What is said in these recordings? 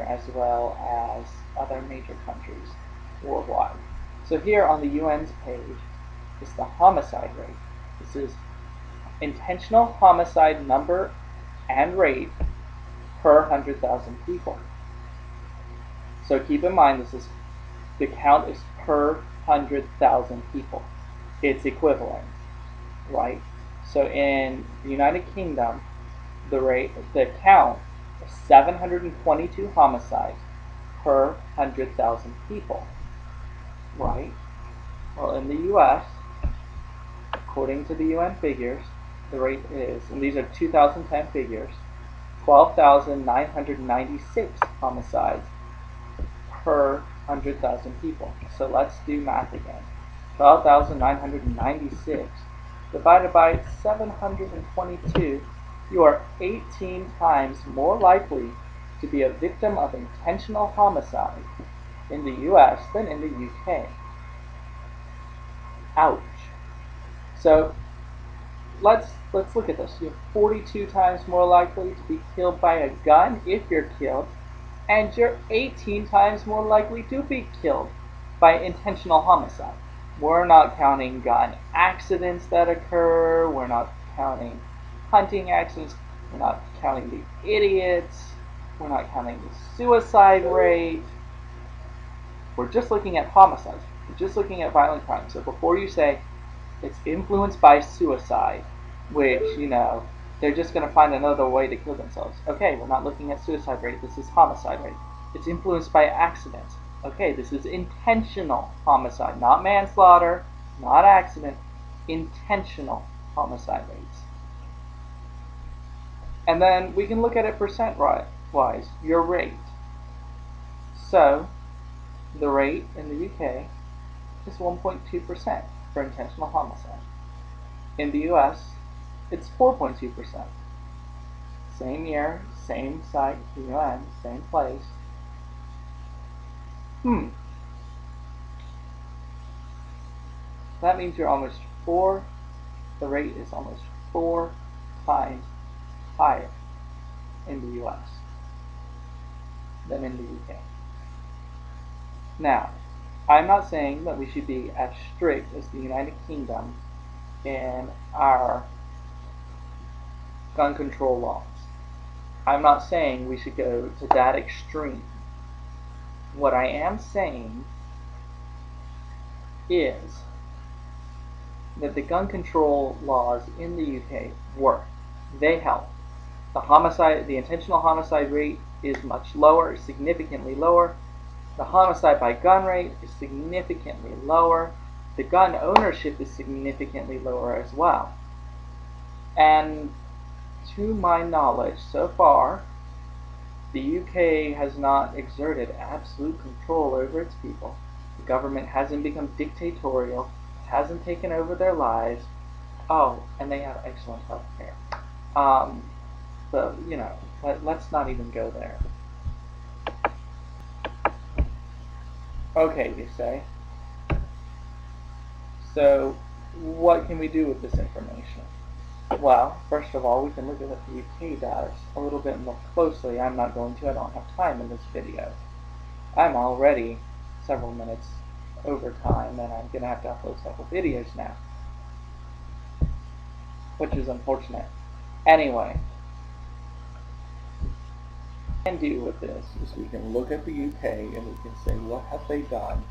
as well as other major countries worldwide. So here on the UN's page is the homicide rate. This is intentional homicide number and rate per 100,000 people. So keep in mind the count is per 100,000 people. It's equivalent, right? So in the United Kingdom, the count is 722 homicides per 100,000 people, right? Well, in the US, according to the UN figures, the rate is, and these are 2010 figures, 12,996 homicides per 100,000 people. So let's do math again. 12,996 divided by 722, you are 18 times more likely to be a victim of intentional homicide in the US than in the UK. Ouch. So let's look at this. You're 42 times more likely to be killed by a gun if you're killed, and you're 18 times more likely to be killed by intentional homicide. We're not counting gun accidents that occur, we're not counting hunting accidents, we're not counting the idiots, we're not counting the suicide rate. We're just looking at homicides. We're just looking at violent crime. So before you say it's influenced by suicide, which, they're just going to find another way to kill themselves. Okay, we're not looking at suicide rate. This is homicide rate. It's influenced by accidents. Okay, this is intentional homicide, not manslaughter, not accident, intentional homicide rates. And then we can look at it percent-wise, your rate. So the rate in the UK is 1.2% for intentional homicide. In the US, it's 4.2%. Same year, same site, the UN, same place. That means the rate is almost 4 times higher in the US than in the UK. Now, I'm not saying that we should be as strict as the United Kingdom in our gun control laws. I'm not saying we should go to that extreme. What I am saying is that the gun control laws in the UK work. They help. The intentional homicide rate is much lower, significantly lower. The homicide by gun rate is significantly lower. The gun ownership is significantly lower as well. And to my knowledge, so far, the UK has not exerted absolute control over its people. The government hasn't become dictatorial. It hasn't taken over their lives. Oh, and they have excellent health care. Let's not even go there. Okay, you say. So, what can we do with this information? Well, first of all, we can look at what the UK does a little bit more closely. I don't have time in this video. I'm already several minutes over time, and I'm going to have to upload several videos now, which is unfortunate. Anyway, what we can do with this is we can look at the UK and we can say, what have they done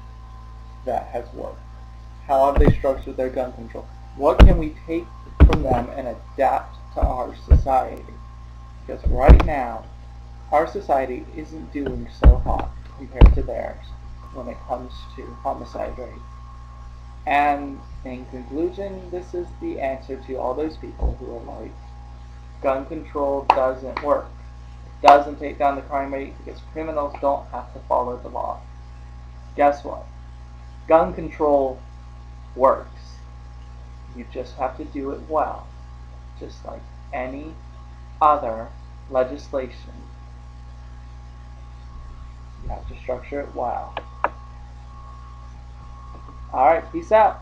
that has worked? How have they structured their gun control? What can we take from them and adapt to our society? Because right now, our society isn't doing so hot compared to theirs when it comes to homicide rate. And in conclusion, this is the answer to all those people who are like, gun control doesn't work. It doesn't take down the crime rate because criminals don't have to follow the law. Guess what? Gun control works. You just have to do it well, just like any other legislation. You have to structure it well. Alright, peace out.